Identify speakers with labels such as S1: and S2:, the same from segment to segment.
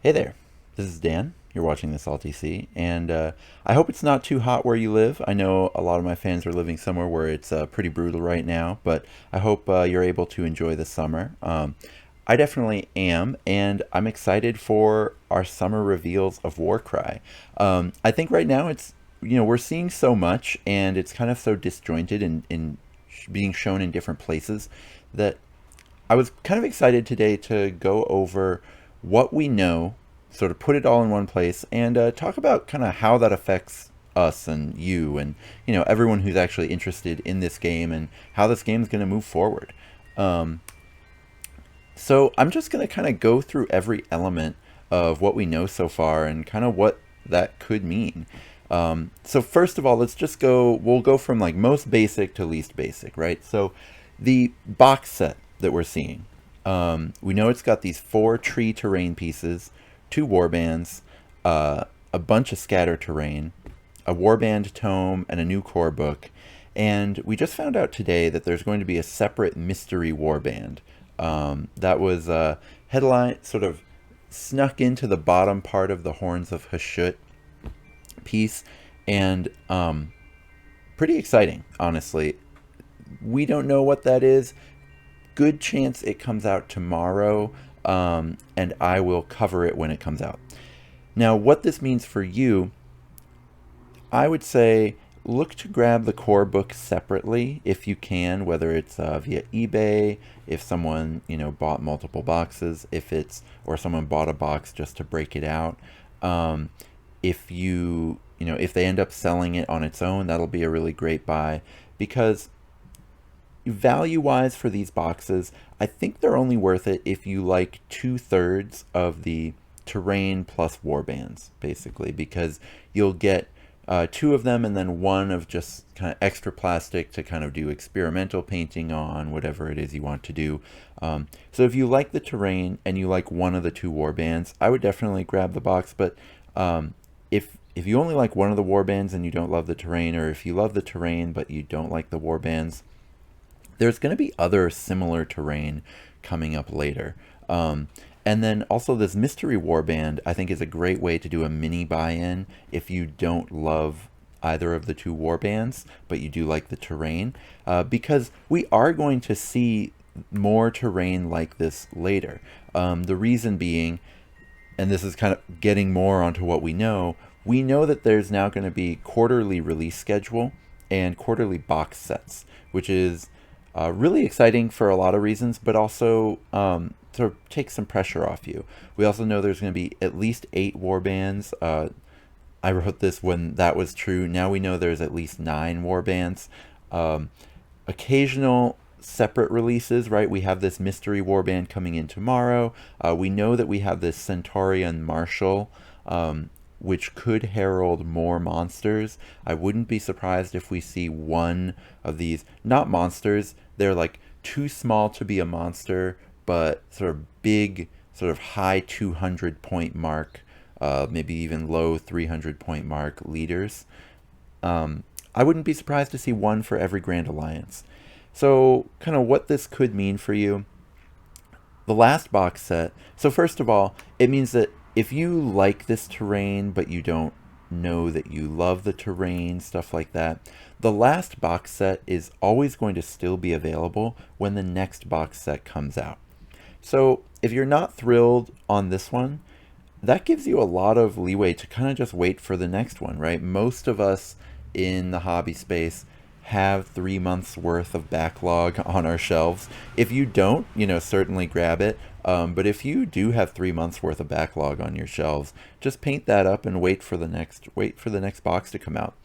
S1: Hey there, this is Dan. You're watching this LTC, and I hope it's not too hot where you live. I know a lot of my fans are living somewhere where it's pretty brutal right now, but I hope you're able to enjoy the summer. I definitely am, and I'm excited for our summer reveals of Warcry. I think right now we're seeing so much, and it's kind of so disjointed and being shown in different places that I was kind of excited today to go over what we know, sort of put it all in one place, and talk about kind of how that affects us and you and everyone who's actually interested in this game and how this game is going to move forward. Um, so I'm just going to kind of go through every element of what we know so far and kind of what that could mean. So first of all, let's just go. We'll go from like most basic to least basic, right? So the box set that we're seeing, we know it's got these four tree terrain pieces, two warbands, a bunch of scatter terrain, a warband tome, and a new core book. And we just found out today that there's going to be a separate mystery warband. That was headline sort of snuck into the bottom part of the Horns of Hashut piece, and pretty exciting, honestly. We don't know what that is. Good chance it comes out tomorrow, and I will cover it when it comes out. Now, what this means for you, I would say look to grab the core book separately if you can, whether it's via eBay, if someone bought multiple boxes, if it's or someone bought a box just to break it out. If if they end up selling it on its own, that'll be a really great buy, because value wise for these boxes, I think they're only worth it if you like 2/3 of the terrain plus warbands, basically, because you'll get two of them and then one of just kind of extra plastic to kind of do experimental painting on whatever it is you want to do. So if you like the terrain and you like one of the two warbands, I would definitely grab the box. But if you only like one of the warbands and you don't love the terrain, or if you love the terrain but you don't like the warbands, there's going to be other similar terrain coming up later. And then also this mystery warband, I think, is a great way to do a mini buy-in if you don't love either of the two warbands, but you do like the terrain, because we are going to see more terrain like this later. The reason being, and this is kind of getting more onto what we know that there's now going to be quarterly release schedule and quarterly box sets, which is really exciting for a lot of reasons, but also to take some pressure off you. We also know there's going to be at least 8 warbands. I wrote this when that was true. Now we know there's at least 9 warbands. Occasional separate releases, right? We have this mystery warband coming in tomorrow. We know that we have this Centaurian Marshal, which could herald more monsters. I wouldn't be surprised if we see one of these, not monsters, they're like too small to be a monster, but sort of big, sort of high 200 point mark, maybe even low 300 point mark leaders. I wouldn't be surprised to see one for every Grand Alliance. So, kind of what this could mean for you. The last box set. So, first of all, it means that if you like this terrain, but you don't know that you love the terrain, stuff like that, the last box set is always going to still be available when the next box set comes out. So, if you're not thrilled on this one, that gives you a lot of leeway to kind of just wait for the next one, right? Most of us in the hobby space have 3 months worth of backlog on our shelves. If you don't, certainly grab it. But if you do have 3 months worth of backlog on your shelves, just paint that up and wait for the next box to come out.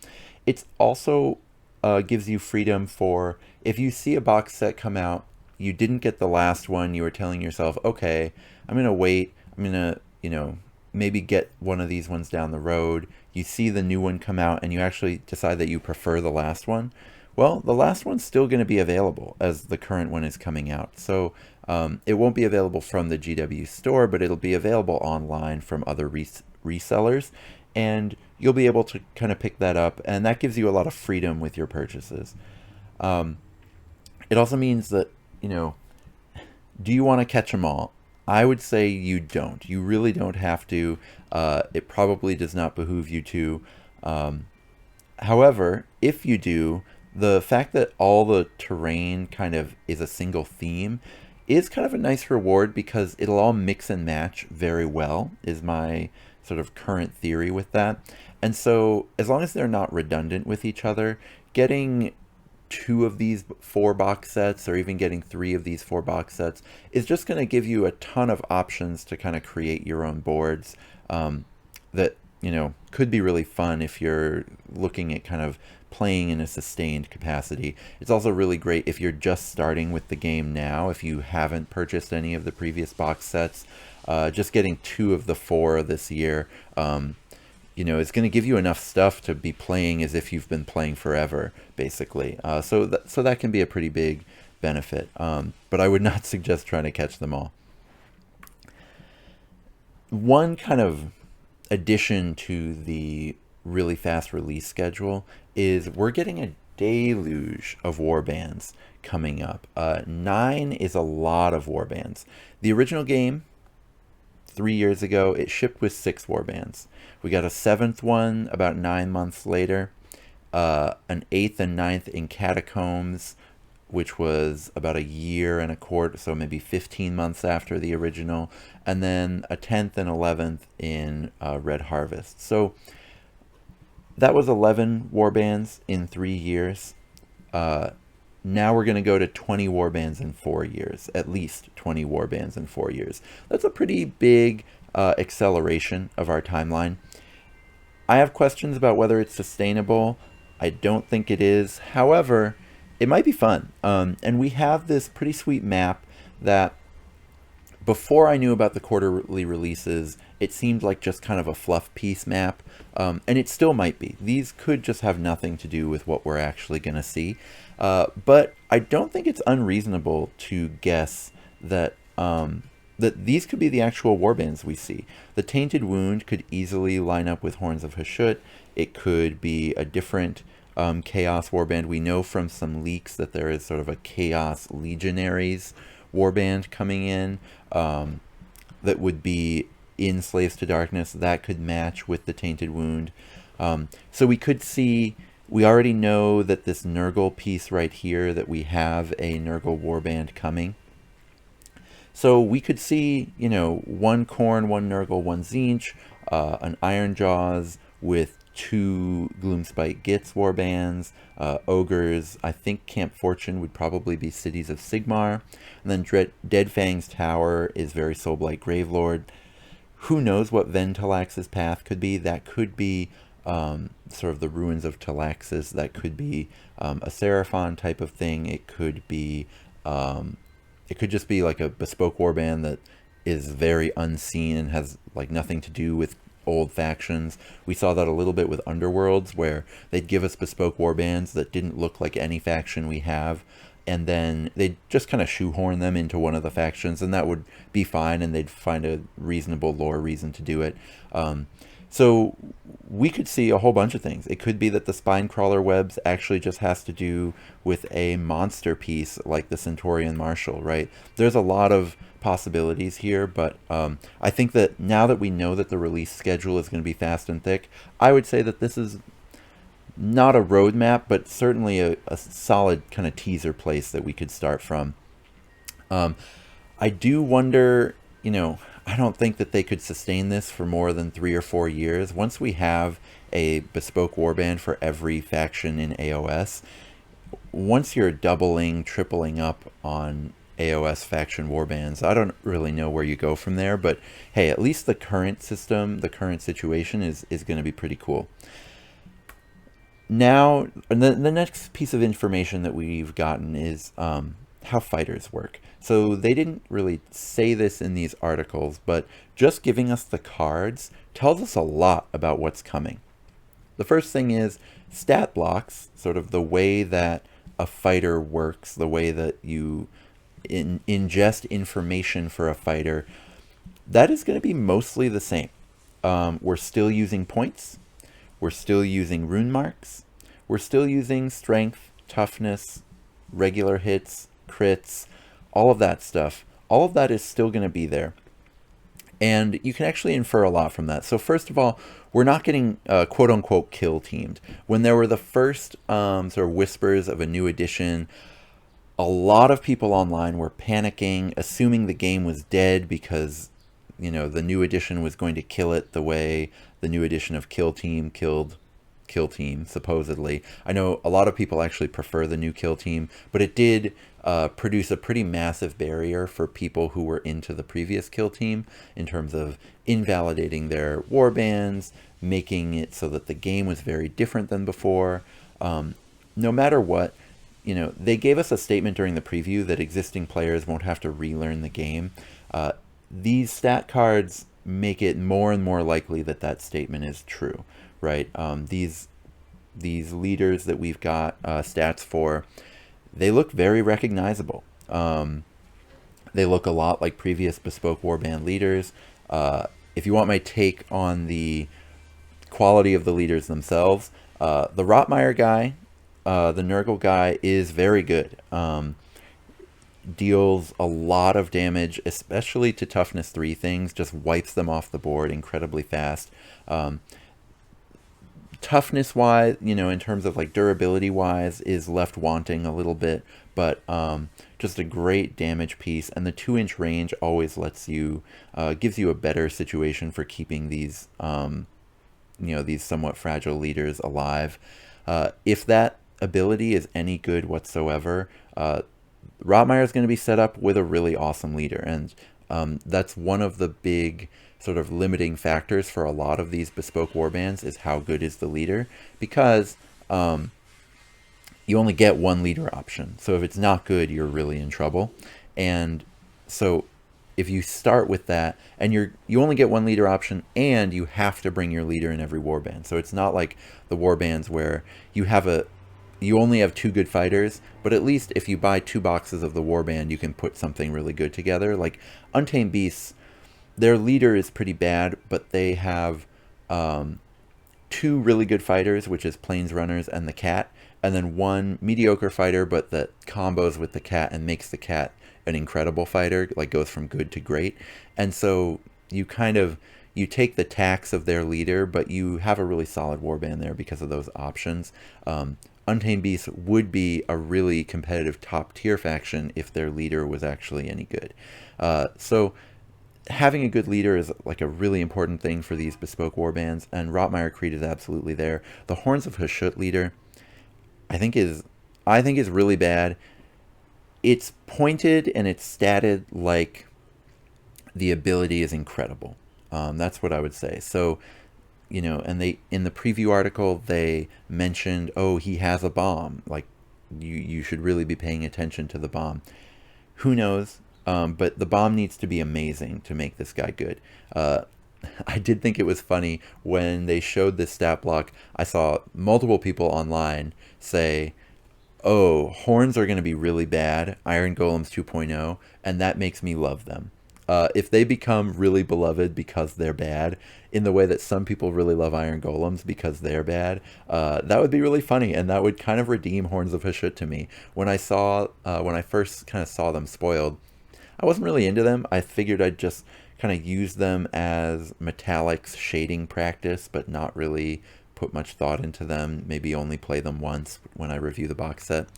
S1: It's also gives you freedom for, if you see a box set come out, you didn't get the last one, you were telling yourself, okay, I'm gonna wait, I'm gonna maybe get one of these ones down the road. You see the new one come out and you actually decide that you prefer the last one. Well, the last one's still going to be available as the current one is coming out. So it won't be available from the GW store, but it'll be available online from other resellers. And you'll be able to kind of pick that up. And that gives you a lot of freedom with your purchases. It also means that, do you want to catch them all? I would say you don't. You really don't have to. It probably does not behoove you to. Um, However, if you do, the fact that all the terrain kind of is a single theme is kind of a nice reward because it'll all mix and match very well, is my sort of current theory with that. And so, as long as they're not redundant with each other, getting two of these four box sets or even getting three of these four box sets is just going to give you a ton of options to kind of create your own boards that could be really fun if you're looking at kind of playing in a sustained capacity. It's also really great if you're just starting with the game now, if you haven't purchased any of the previous box sets. Just getting two of the four this year it's going to give you enough stuff to be playing as if you've been playing forever, basically. So that can be a pretty big benefit. But I would not suggest trying to catch them all. One kind of addition to the really fast release schedule is we're getting a deluge of warbands coming up. 9 is a lot of warbands. The original game, 3 years ago, it shipped with 6 warbands. We got a 7th one about 9 months later, an 8th and 9th in Catacombs, which was about a year and a quarter, so maybe 15 months after the original, and then a 10th and 11th in Red Harvest. So that was 11 warbands in 3 years. Now we're going to go to 20 warbands in 4 years, at least 20 warbands in 4 years. That's a pretty big acceleration of our timeline. I have questions about whether it's sustainable. I don't think it is. However, it might be fun. And we have this pretty sweet map that before I knew about the quarterly releases, it seemed like just kind of a fluff piece map. And it still might be. These could just have nothing to do with what we're actually going to see. But I don't think it's unreasonable to guess that that these could be the actual warbands we see. The Tainted Wound could easily line up with Horns of Hashut. It could be a different Chaos warband. We know from some leaks that there is sort of a Chaos Legionaries warband coming in that would be in Slaves to Darkness. That could match with the Tainted Wound. So we could see... We already know that this Nurgle piece right here, that we have a Nurgle warband coming. So we could see, one Khorne, one Nurgle, one Tzeentch, an Ironjaws with 2 Gloomspite Gitz warbands, Ogres. I think Camp Fortune would probably be Cities of Sigmar. And then Deadfang's Tower is very Soulblight Gravelord. Who knows what Ventalax's path could be? That could be sort of the ruins of Talaxis. That could be a Seraphon type of thing. It could be... it could just be like a bespoke warband that is very unseen and has like nothing to do with old factions. We saw that a little bit with Underworlds, where they'd give us bespoke warbands that didn't look like any faction we have, and then they'd just kind of shoehorn them into one of the factions, and that would be fine, and they'd find a reasonable lore reason to do it. So we could see a whole bunch of things. It could be that the Spinecrawler webs actually just has to do with a monster piece like the Centaurian Marshal, right? There's a lot of possibilities here, but I think that now that we know that the release schedule is going to be fast and thick, I would say that this is not a roadmap, but certainly a solid kind of teaser place that we could start from. I do wonder, I don't think that they could sustain this for more than 3 or 4 years. Once we have a bespoke warband for every faction in AOS, once you're doubling, tripling up on AOS faction warbands, I don't really know where you go from there, but hey, at least the current system, the current situation is going to be pretty cool. Now, the next piece of information that we've gotten is how fighters work. So they didn't really say this in these articles, but just giving us the cards tells us a lot about what's coming. The first thing is stat blocks, sort of the way that a fighter works, the way that you ingest information for a fighter. That is going to be mostly the same. We're still using points. We're still using rune marks. We're still using strength, toughness, regular hits, crits, all of that stuff. all of that is still going to be there. And you can actually infer a lot from that. So first of all, we're not getting quote-unquote kill teamed. When there were the first sort of whispers of a new edition, a lot of people online were panicking, assuming the game was dead because, you know, the new edition was going to kill it the way the new edition of Kill Team killed Kill Team, supposedly. I know a lot of people actually prefer the new Kill Team, but it did produce a pretty massive barrier for people who were into the previous Kill Team in terms of invalidating their warbands, making it so that the game was very different than before. No matter what, you know, they gave us a statement during the preview that existing players won't have to relearn the game. These stat cards make it more and more likely that that statement is true, right? These leaders that we've got stats for, they look very recognizable. They look a lot like previous bespoke warband leaders. If you want my take on the quality of the leaders themselves, the Rotmeyer guy, the Nurgle guy, is very good. Deals a lot of damage, especially to toughness 3 things, just wipes them off the board incredibly fast. Toughness wise, you know, in terms of like durability wise, is left wanting a little bit, but just a great damage piece. And the 2-inch range always lets you, gives you a better situation for keeping these, you know, these somewhat fragile leaders alive. If that ability is any good whatsoever, Rotmeyer is going to be set up with a really awesome leader, and that's one of the big sort of limiting factors for a lot of these bespoke warbands, is how good is the leader, because you only get one leader option. So if it's not good, you're really in trouble. And so if you start with that, and you only get one leader option, and you have to bring your leader in every warband. So it's not like the warbands where you only have 2 good fighters, but at least if you buy 2 boxes of the warband, you can put something really good together. Like Untamed Beasts, their leader is pretty bad, but they have 2 really good fighters, which is Plains Runners and the cat, and then 1 mediocre fighter, but that combos with the cat and makes the cat an incredible fighter, like goes from good to great. And so you take the tax of their leader, but you have a really solid warband there because of those options. Untamed Beasts would be a really competitive top tier faction if their leader was actually any good. So having a good leader is like a really important thing for these bespoke warbands, and Rotmeyer Creed is absolutely there. The Horns of Hashut leader, I think is really bad. It's pointed and it's statted like the ability is incredible. That's what I would say. So, you know, and they, in the preview article, they mentioned, oh, he has a bomb. Like, you should really be paying attention to the bomb. Who knows? But the bomb needs to be amazing to make this guy good. I did think it was funny when they showed this stat block. I saw multiple people online say, oh, horns are going to be really bad, Iron Golems 2.0, and that makes me love them. If they become really beloved because they're bad, in the way that some people really love Iron Golems because they're bad, that would be really funny, and that would kind of redeem Horns of Hashut to me. When I first kind of saw them spoiled, I wasn't really into them. I figured I'd just kind of use them as metallics shading practice, but not really put much thought into them, maybe only play them once when I review the box set.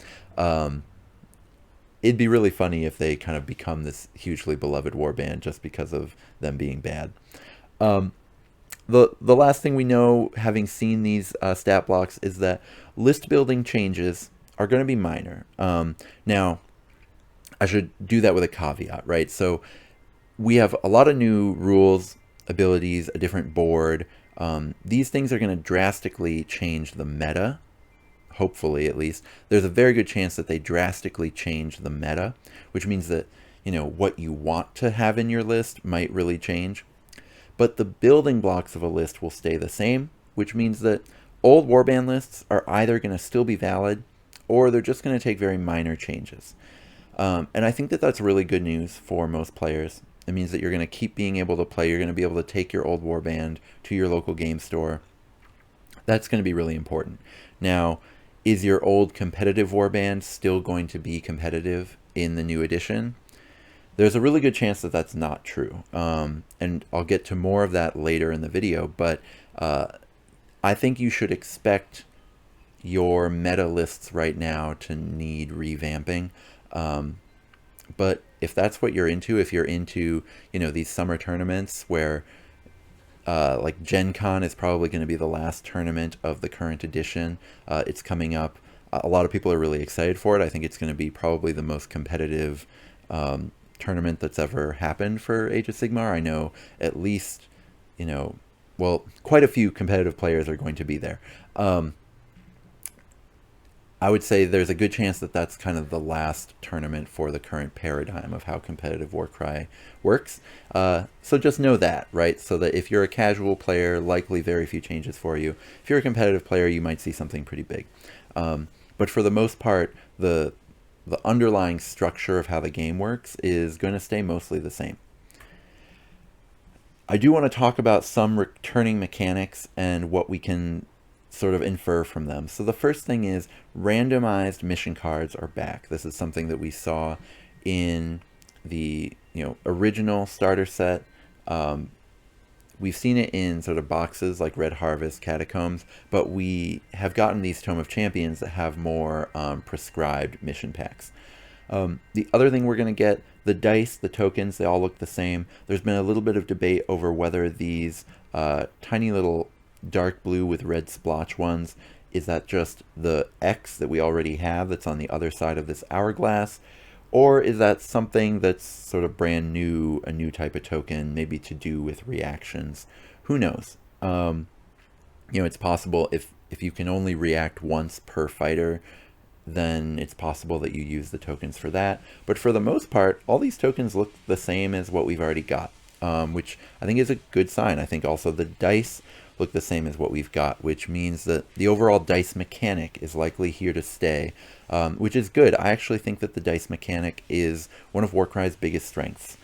S1: It'd be really funny if they kind of become this hugely beloved warband just because of them being bad. The last thing we know, having seen these stat blocks, is that list building changes are going to be minor. Now, I should do that with a caveat, right? So we have a lot of new rules, abilities, a different board. These things are going to drastically change the meta, hopefully at least. There's a very good chance that they drastically change the meta, which means that, you know, what you want to have in your list might really change. But the building blocks of a list will stay the same, which means that old warband lists are either going to still be valid, or they're just going to take very minor changes. And I think that that's really good news for most players. It means that you're going to keep being able to play. You're going to be able to take your old warband to your local game store. That's going to be really important. Now, is your old competitive warband still going to be competitive in the new edition? There's a really good chance that that's not true. And I'll get to more of that later in the video, but I think you should expect your meta lists right now to need revamping. But if that's what you're into, if you're into, these summer tournaments where like Gen Con is probably going to be the last tournament of the current edition. It's coming up. A lot of people are really excited for it. I think it's going to be probably the most competitive tournament that's ever happened for Age of Sigmar. I know at least, well, quite a few competitive players are going to be there. I would say there's a good chance that that's kind of the last tournament for the current paradigm of how competitive Warcry works. So just know that, right? So that if you're a casual player, likely very few changes for you. If you're a competitive player, you might see something pretty big. But for the most part, the underlying structure of how the game works is going to stay mostly the same. I do want to talk about some returning mechanics and what we can sort of infer from them. So the first thing is randomized mission cards are back. This is something that we saw in the original starter set. We've seen it in sort of boxes like Red Harvest, Catacombs, but we have gotten these Tome of Champions that have more prescribed mission packs. The other thing we're going to get, the dice, the tokens, they all look the same. There's been a little bit of debate over whether these tiny little dark blue with red splotch ones, is that just the X that we already have that's on the other side of this hourglass, or is that something that's sort of brand new, a new type of token, maybe to do with reactions? Who knows? It's possible if you can only react once per fighter, then it's possible that you use the tokens for that. But for the most part, all these tokens look the same as what we've already got, which I think is a good sign. I think also the dice look the same as what we've got, which means that the overall dice mechanic is likely here to stay, which is good. I actually think that the dice mechanic is one of Warcry's biggest strengths.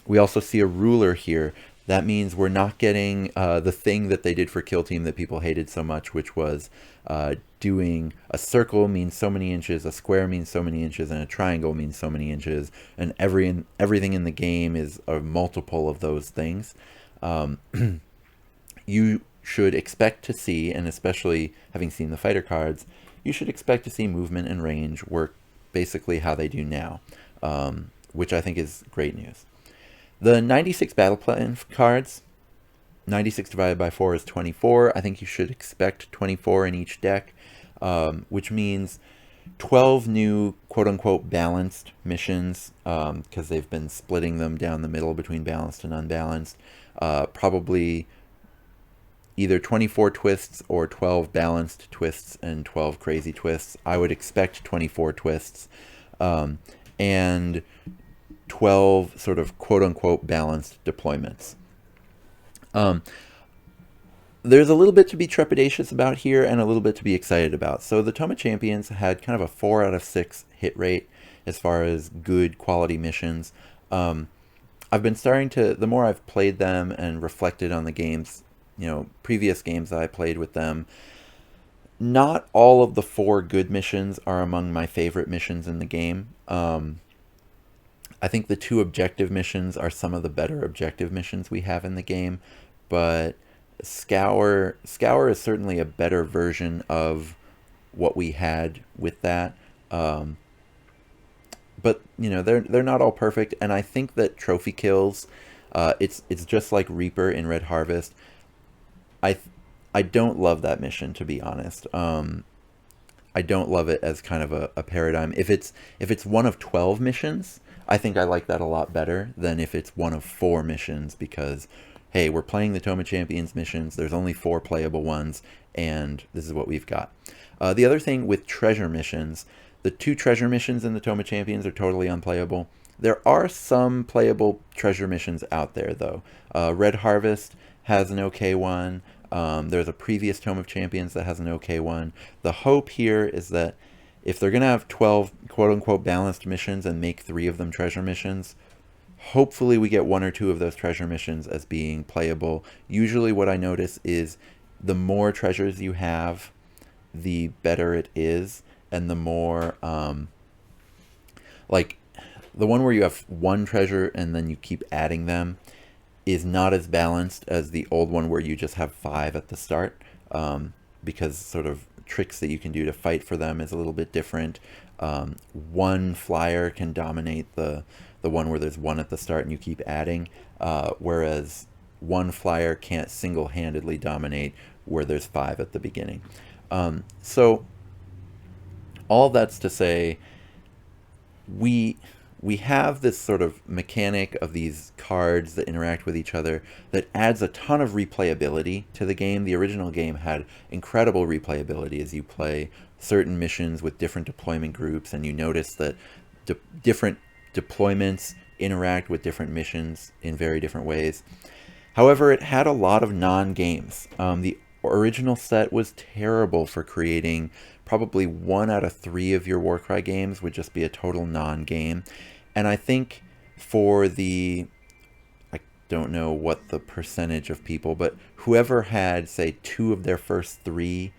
S1: We also see a ruler here. That means we're not getting the thing that they did for Kill Team that people hated so much, which was doing a circle means so many inches, a square means so many inches, and a triangle means so many inches, and everything in the game is a multiple of those things. You should expect to see, and especially having seen the fighter cards, you should expect to see movement and range work basically how they do now, which I think is great news. The 96 battle plan cards, 96 divided by 4 is 24. I think you should expect 24 in each deck, which means 12 new quote-unquote balanced missions, because they've been splitting them down the middle between balanced and unbalanced. Probably either 24 twists or 12 balanced twists and 12 crazy twists. I would expect 24 twists, and 12 sort of quote-unquote balanced deployments. There's a little bit to be trepidatious about here and a little bit to be excited about. So the Tome of Champions had kind of a 4 out of 6 hit rate as far as good quality missions. I've been starting to, the more I've played them and reflected on the games, previous games that I played with them, not all of the 4 good missions are among my favorite missions in the game. I think the 2 objective missions are some of the better objective missions we have in the game, but Scour is certainly a better version of what we had with that. But they're not all perfect, and I think that trophy kills, it's just like Reaper in Red Harvest. I don't love that mission, to be honest. I don't love it as kind of a paradigm. If it's one of 12 missions, I think I like that a lot better than if it's one of 4 missions, because hey, we're playing the Tome of Champions missions, there's only 4 playable ones, and this is what we've got. The other thing with treasure missions, the 2 treasure missions in the Tome of Champions are totally unplayable. There are some playable treasure missions out there, though. Red Harvest has an okay one. There's a previous Tome of Champions that has an okay one. The hope here is that if they're going to have 12 quote-unquote balanced missions and make 3 of them treasure missions, hopefully we get 1 or 2 of those treasure missions as being playable. Usually what I notice is the more treasures you have, the better it is, and the more, the one where you have one treasure and then you keep adding them is not as balanced as the old one where you just have 5 at the start, because sort of tricks that you can do to fight for them is a little bit different. One flyer can dominate the one where there's 1 at the start and you keep adding, whereas one flyer can't single-handedly dominate where there's 5 at the beginning. So all that's to say, we have this sort of mechanic of these cards that interact with each other that adds a ton of replayability to the game. The original game had incredible replayability as you play certain missions with different deployment groups, and you notice that different deployments interact with different missions in very different ways. However, it had a lot of non-games. The original set was terrible for creating. Probably 1 out of 3 of your Warcry games would just be a total non-game. And I think for the, I don't know what the percentage of people, but whoever had, say, 2 of their first 3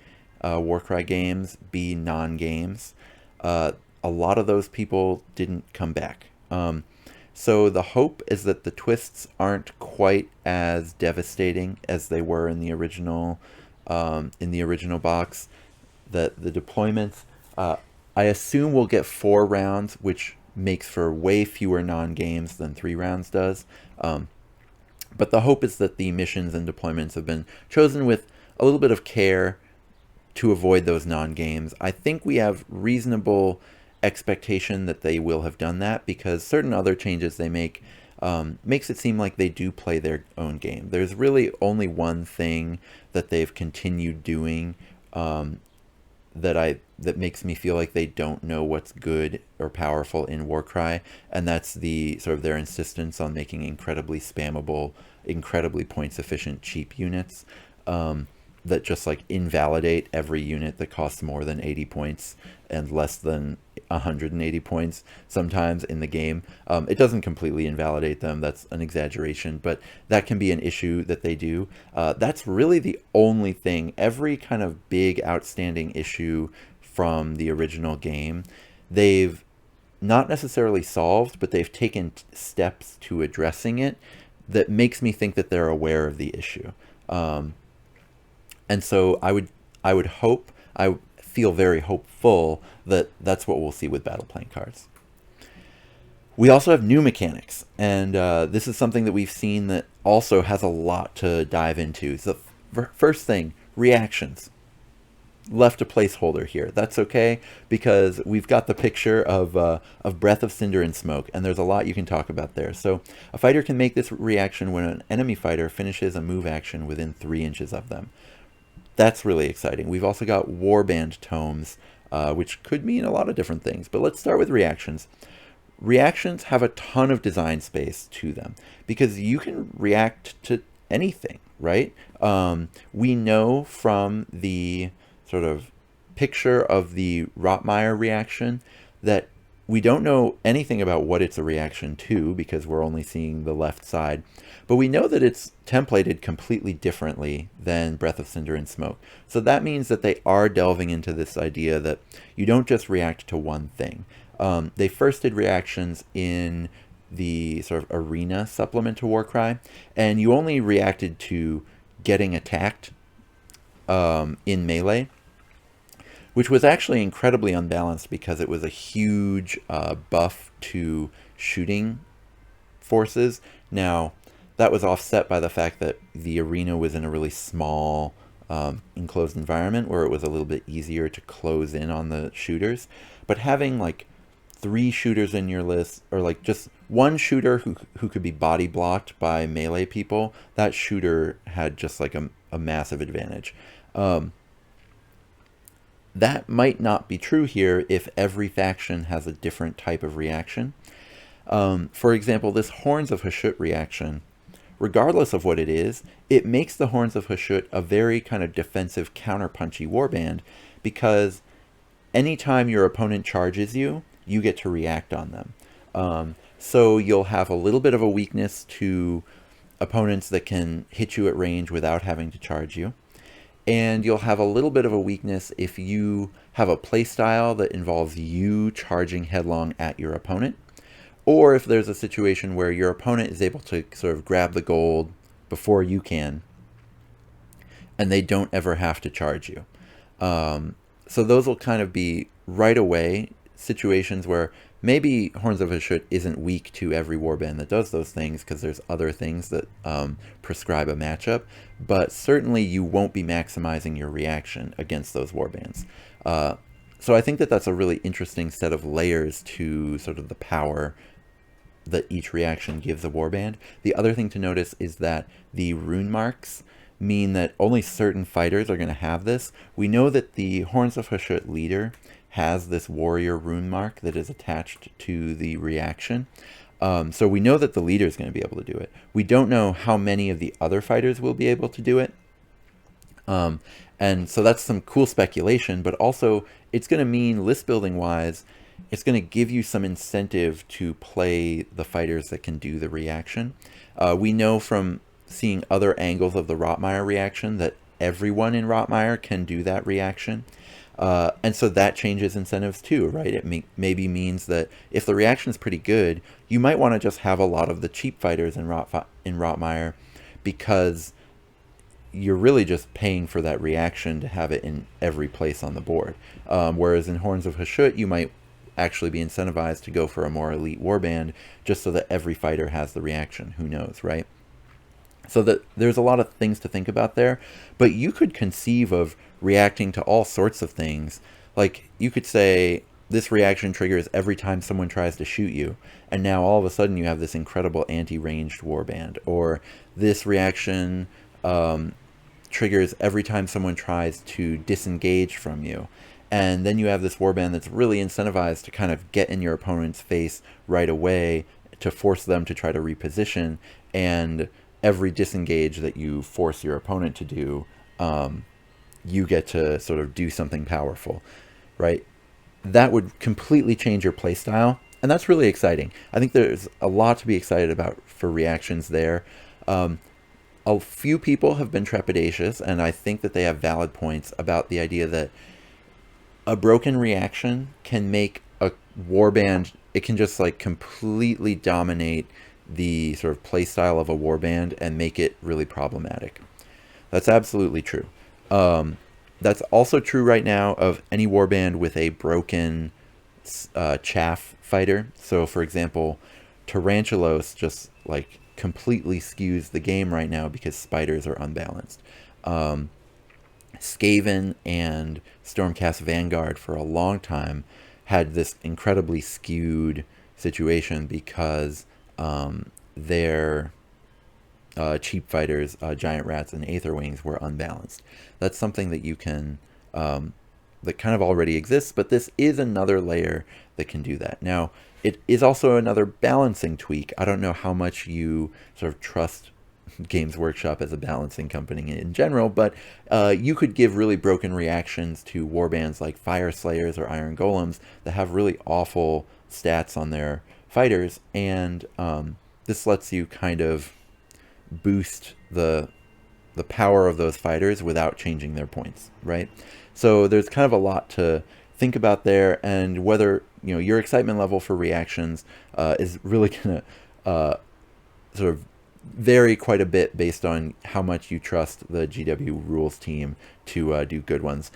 S1: Warcry games be non-games, a lot of those people didn't come back. So the hope is that the twists aren't quite as devastating as they were in the original box. That the deployments, I assume we'll get 4 rounds, which makes for way fewer non-games than 3 rounds does. But the hope is that the missions and deployments have been chosen with a little bit of care to avoid those non-games. I think we have reasonable expectation that they will have done that, because certain other changes they make makes it seem like they do play their own game. There's really only one thing that they've continued doing that makes me feel like they don't know what's good or powerful in Warcry, and that's the sort of their insistence on making incredibly spammable, incredibly points efficient cheap units that just like invalidate every unit that costs more than 80 points and less than 180 points sometimes in the game. It doesn't completely invalidate them, that's an exaggeration, but that can be an issue that they do. That's really the only thing. Every kind of big outstanding issue from the original game, they've not necessarily solved, but they've taken steps to addressing it that makes me think that they're aware of the issue. And so I would hope, I feel very hopeful that that's what we'll see with battle plan cards. We also have new mechanics, and this is something that we've seen that also has a lot to dive into. So first thing, reactions. Left a placeholder here. That's okay, because we've got the picture of Breath of Cinder and Smoke, and there's a lot you can talk about there. So a fighter can make this reaction when an enemy fighter finishes a move action within 3 inches of them. That's really exciting. We've also got Warband tomes, which could mean a lot of different things. But let's start with reactions. Reactions have a ton of design space to them, because you can react to anything, right? We know from the sort of picture of the Rotmeyer reaction that we don't know anything about what it's a reaction to, because we're only seeing the left side. But we know that it's templated completely differently than Breath of Cinder and Smoke. So that means that they are delving into this idea that you don't just react to one thing. They first did reactions in the sort of arena supplement to Warcry, and you only reacted to getting attacked in melee, which was actually incredibly unbalanced because it was a huge buff to shooting forces. Now, that was offset by the fact that the arena was in a really small enclosed environment where it was a little bit easier to close in on the shooters. But having like 3 shooters in your list, or like just one shooter who could be body blocked by melee people, that shooter had just like a massive advantage. That might not be true here if every faction has a different type of reaction. For example, this Horns of Hashut reaction, regardless of what it is, it makes the Horns of Hashut a very kind of defensive counterpunchy warband, because anytime your opponent charges you, you get to react on them. So you'll have a little bit of a weakness to opponents that can hit you at range without having to charge you. And you'll have a little bit of a weakness if you have a playstyle that involves you charging headlong at your opponent, or if there's a situation where your opponent is able to sort of grab the gold before you can, and they don't ever have to charge you. So those will kind of be right away situations where maybe Horns of Hashut isn't weak to every warband that does those things, because there's other things that prescribe a matchup, but certainly you won't be maximizing your reaction against those warbands. So I think that that's a really interesting set of layers to sort of the power that each reaction gives a warband. The other thing to notice is that the rune marks mean that only certain fighters are going to have this. We know that the Horns of Hashut leader has this warrior rune mark that is attached to the reaction. So we know that the leader is going to be able to do it. We don't know how many of the other fighters will be able to do it. And so that's some cool speculation, but also it's going to mean list building wise, it's going to give you some incentive to play the fighters that can do the reaction. We know from seeing other angles of the Rotmire reaction that everyone in Rotmire can do that reaction. And so that changes incentives too, right? It maybe means that if the reaction is pretty good, you might want to just have a lot of the cheap fighters in Rotmire, because you're really just paying for that reaction to have it in every place on the board. Whereas in Horns of Hashut, you might actually be incentivized to go for a more elite warband just so that every fighter has the reaction. Who knows, right? So that there's a lot of things to think about there, but you could conceive of reacting to all sorts of things. Like you could say this reaction triggers every time someone tries to shoot you, and now all of a sudden you have this incredible anti-ranged warband. Or this reaction triggers every time someone tries to disengage from you, and then you have this warband that's really incentivized to kind of get in your opponent's face right away to force them to try to reposition, and every disengage that you force your opponent to do, you get to sort of do something powerful, right? That would completely change your playstyle, and that's really exciting. I think there's a lot to be excited about for reactions there. A few people have been trepidatious, and I think that they have valid points about the idea that a broken reaction can make a warband, it can just like completely dominate the sort of play style of a warband and make it really problematic. That's absolutely true. That's also true right now of any warband with a broken chaff fighter. So for example, Tarantulos just like completely skews the game right now because spiders are unbalanced. Skaven and Stormcast Vanguard for a long time had this incredibly skewed situation because their cheap fighters, Giant Rats and Aetherwings, were unbalanced. That's something that you can, that kind of already exists, but this is another layer that can do that. Now, it is also another balancing tweak. I don't know how much you sort of trust Games Workshop as a balancing company in general, but you could give really broken reactions to warbands like Fire Slayers or Iron Golems that have really awful stats on their fighters, and this lets you kind of boost the power of those fighters without changing their points, right? So there's kind of a lot to think about there, and whether your excitement level for reactions is really gonna sort of vary quite a bit based on how much you trust the GW rules team to do good ones.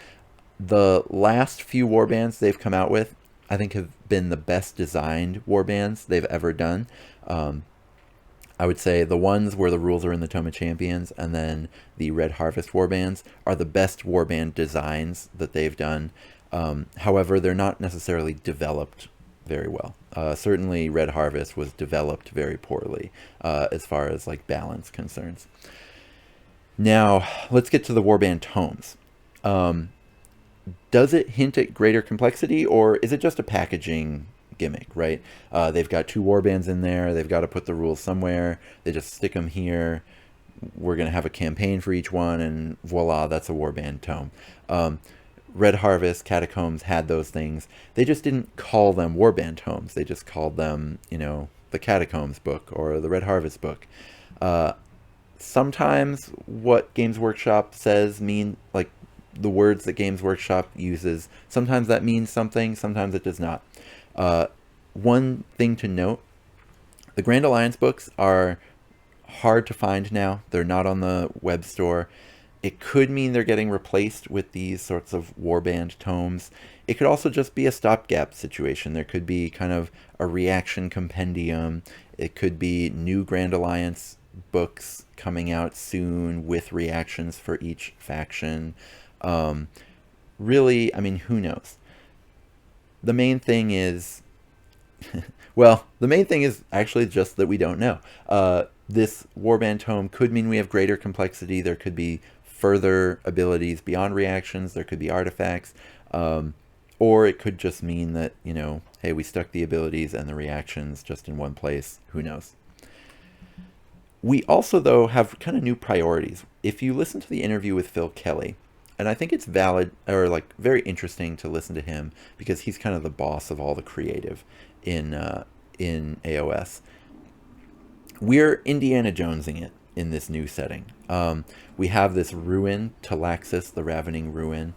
S1: The last few warbands they've come out with, I think, have been the best designed warbands they've ever done. I would say the ones where the rules are in the Tome of Champions and then the Red Harvest warbands are the best warband designs that they've done. However, they're not necessarily developed very well. Certainly Red Harvest was developed very poorly as far as like balance concerns. Now, let's get to the warband tomes. Does it hint at greater complexity, or is it just a packaging gimmick, right? They've got 2 warbands in there. They've got to put the rules somewhere. They just stick them here. We're going to have a campaign for each one, and voila, that's a warband tome. Red Harvest, Catacombs had those things. They just didn't call them warband tomes. They just called them, the Catacombs book or the Red Harvest book. Sometimes what Games Workshop says mean, like the words that Games Workshop uses, sometimes that means something, sometimes it does not. One thing to note The Grand Alliance books are hard to find now. They're not on the web store. It could mean they're getting replaced with these sorts of warband tomes. It could also just be a stopgap situation. There could be kind of a reaction compendium. It could be new Grand Alliance books coming out soon with reactions for each faction. Really, I mean, who knows? The main thing is, well, the main thing is actually just that we don't know. This Warband tome could mean we have greater complexity. There could be further abilities beyond reactions. There could be artifacts. Or it could just mean that, you know, hey, we stuck the abilities and the reactions just in one place. Who knows? We also, though, have kind of new priorities. If you listen to the interview with Phil Kelly, and I think it's valid, or like very interesting to listen to him because he's kind of the boss of all the creative in AOS. We're Indiana Jonesing it in this new setting. We have this ruin, Talaxis, the Ravening Ruin.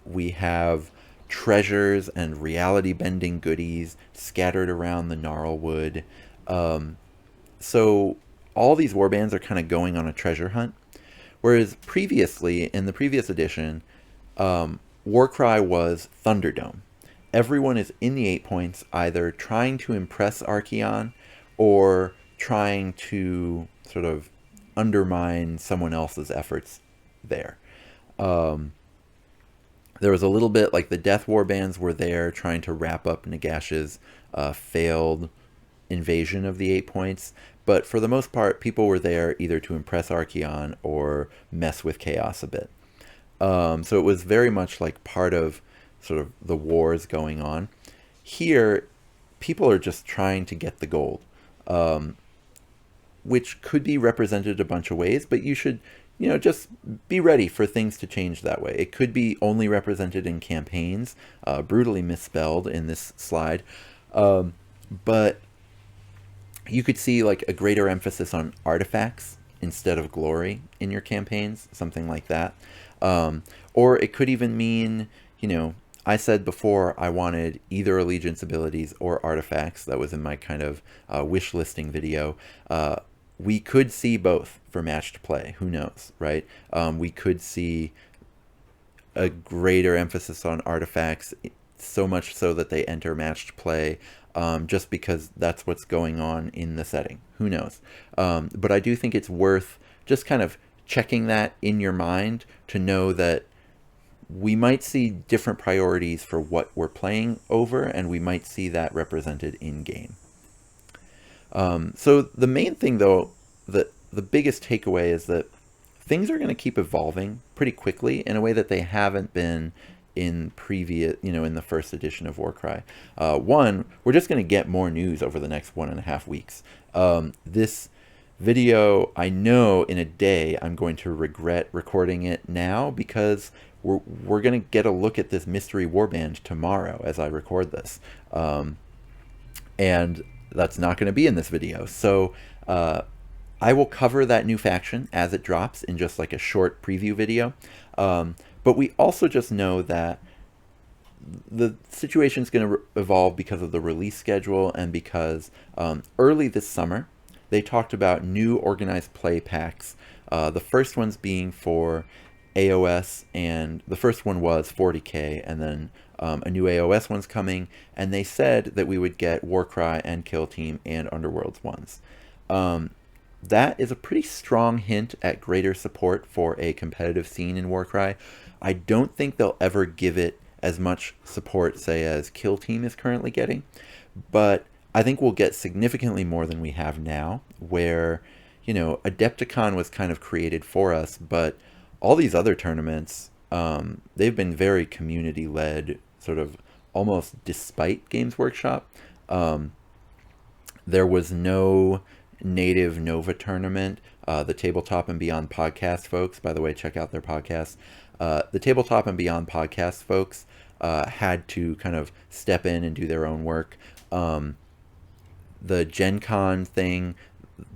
S1: We have treasures and reality-bending goodies scattered around the Gnarlwood. So all these warbands are kind of going on a treasure hunt. Whereas previously, in the previous edition, Warcry was Thunderdome. Everyone is in the 8 points, either trying to impress Archeon or trying to sort of undermine someone else's efforts there. There was a little bit like the Death Warbands were there trying to wrap up Nagash's failed invasion of the 8 points. But for the most part, people were there either to impress Archeon or mess with Chaos a bit. So it was very much like part of sort of the wars going on. Here, people are just trying to get the gold, which could be represented a bunch of ways, but you should, you know, just be ready for things to change that way. It could be only represented in campaigns, brutally misspelled in this slide, but you could see like a greater emphasis on artifacts instead of glory in your campaigns, something like that. Or it could even mean, you know, I said before I wanted either allegiance abilities or artifacts. That was in my kind of wish listing video. We could see both for matched play. Who knows, right? We could see a greater emphasis on artifacts, so much so that they enter matched play, just because that's what's going on in the setting. Who knows? But I do think it's worth just kind of checking that in your mind to know that we might see different priorities for what we're playing over, and we might see that represented in game. So the main thing, though, the biggest takeaway is that things are going to keep evolving pretty quickly in a way that they haven't been in previous, you know, in the first edition of Warcry. One, we're just going to get more news over the next 1.5 weeks. This video, I know in a day I'm going to regret recording it now because we're going to get a look at this mystery warband tomorrow as I record this. And that's not going to be in this video. So I will cover that new faction as it drops in just like a short preview video. But we also just know that the situation is going to evolve because of the release schedule and because early this summer they talked about new organized play packs. The first ones being for AOS, and the first one was 40k, and then a new AOS one's coming, and they said that we would get Warcry and Kill Team and Underworlds ones. That is a pretty strong hint at greater support for a competitive scene in Warcry. I don't think they'll ever give it as much support, say, as Kill Team is currently getting, but I think we'll get significantly more than we have now, where, you know, Adepticon was kind of created for us, but all these other tournaments, they've been very community-led, sort of almost despite Games Workshop. There was no native Nova tournament. The Tabletop and Beyond podcast folks, by the way, check out their podcast. The Tabletop and Beyond podcast folks had to kind of step in and do their own work. The Gen Con thing,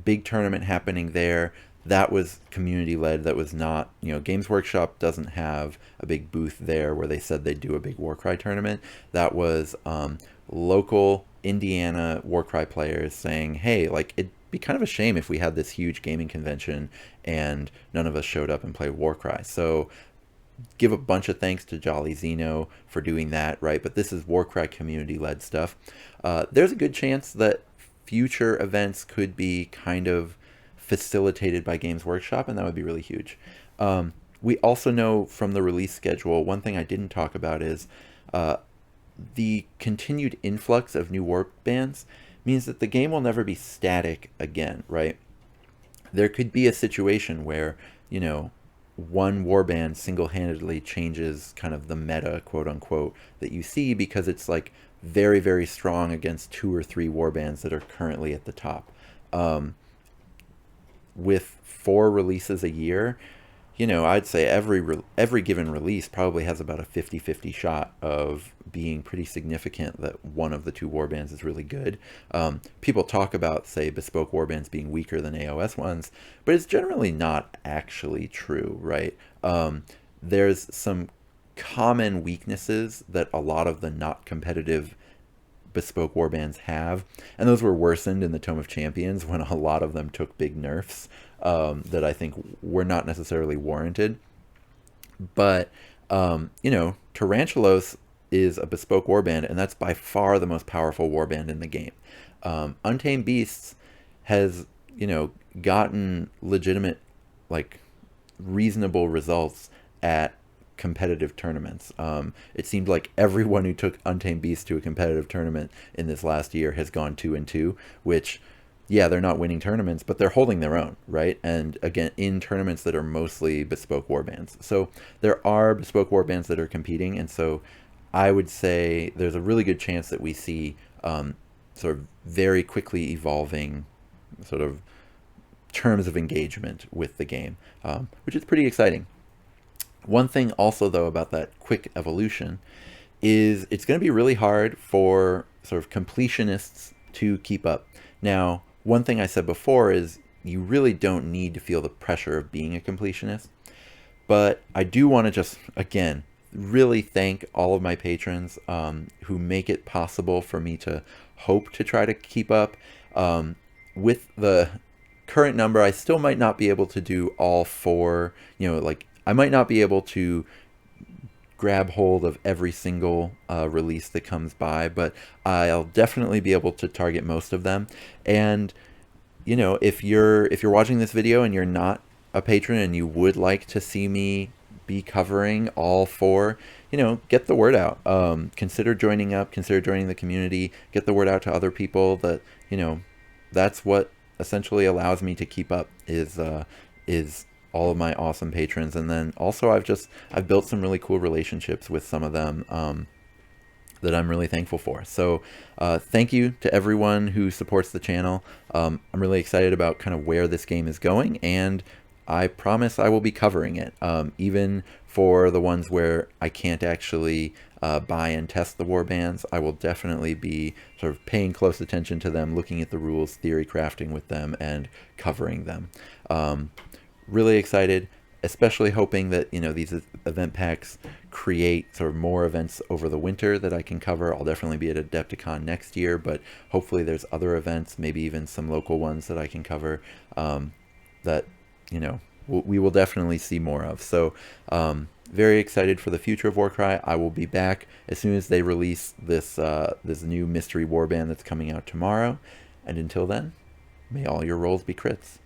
S1: big tournament happening there, that was community-led. That was not, you know, Games Workshop doesn't have a big booth there where they said they'd do a big Warcry tournament. That was local Indiana Warcry players saying, hey, like, it'd be kind of a shame if we had this huge gaming convention and none of us showed up and played Warcry. So give a bunch of thanks to Jolly Zeno for doing that, right? But this is Warcry community-led stuff. There's a good chance that future events could be kind of facilitated by Games Workshop, and that would be really huge. We also know from the release schedule, one thing I didn't talk about is the continued influx of new warbands means that the game will never be static again, right? There could be a situation where, you know, one warband single-handedly changes kind of the meta, quote unquote, that you see because it's like very, very strong against 2 or 3 warbands that are currently at the top. With 4 releases a year, you know, I'd say every given release probably has about a 50-50 shot of being pretty significant that one of the 2 warbands is really good. People talk about, say, bespoke warbands being weaker than AOS ones, but it's generally not actually true, right? There's some common weaknesses that a lot of the not competitive bespoke warbands have, and those were worsened in the Tome of Champions when a lot of them took big nerfs that I think were not necessarily warranted. But you know, Tarantulos is a bespoke warband, and that's by far the most powerful warband in the game. Untamed Beasts has, you know, gotten legitimate, like, reasonable results at competitive tournaments. It seemed like everyone who took Untamed Beast to a competitive tournament in this last year has gone 2-2, which, yeah, they're not winning tournaments, but they're holding their own, right? And again, in tournaments that are mostly bespoke warbands. So there are bespoke warbands that are competing, and so I would say there's a really good chance that we see sort of very quickly evolving sort of terms of engagement with the game, which is pretty exciting. One thing also, though, about that quick evolution is it's going to be really hard for sort of completionists to keep up. Now, one thing I said before is you really don't need to feel the pressure of being a completionist, but I do want to just, again, really thank all of my patrons who make it possible for me to hope to try to keep up. With the current number, I still might not be able to do all 4, you know, like, I might not be able to grab hold of every single release that comes by, but I'll definitely be able to target most of them. And, you know, if you're watching this video and you're not a patron and you would like to see me be covering all 4, you know, get the word out. Consider joining up, consider joining the community, get the word out to other people that, you know, that's what essentially allows me to keep up is all of my awesome patrons. And then also I've built some really cool relationships with some of them that I'm really thankful for. So thank you to everyone who supports the channel. I'm really excited about kind of where this game is going, and I promise I will be covering it, even for the ones where I can't actually buy and test the warbands. I will definitely be sort of paying close attention to them, looking at the rules, theory crafting with them, and covering them. Really excited, especially hoping that, you know, these event packs create sort of more events over the winter that I can cover. I'll definitely be at Adepticon next year, but hopefully there's other events, maybe even some local ones that I can cover that, you know, we will definitely see more of. So very excited for the future of Warcry. I will be back as soon as they release this this new mystery warband that's coming out tomorrow. And until then, may all your rolls be crits.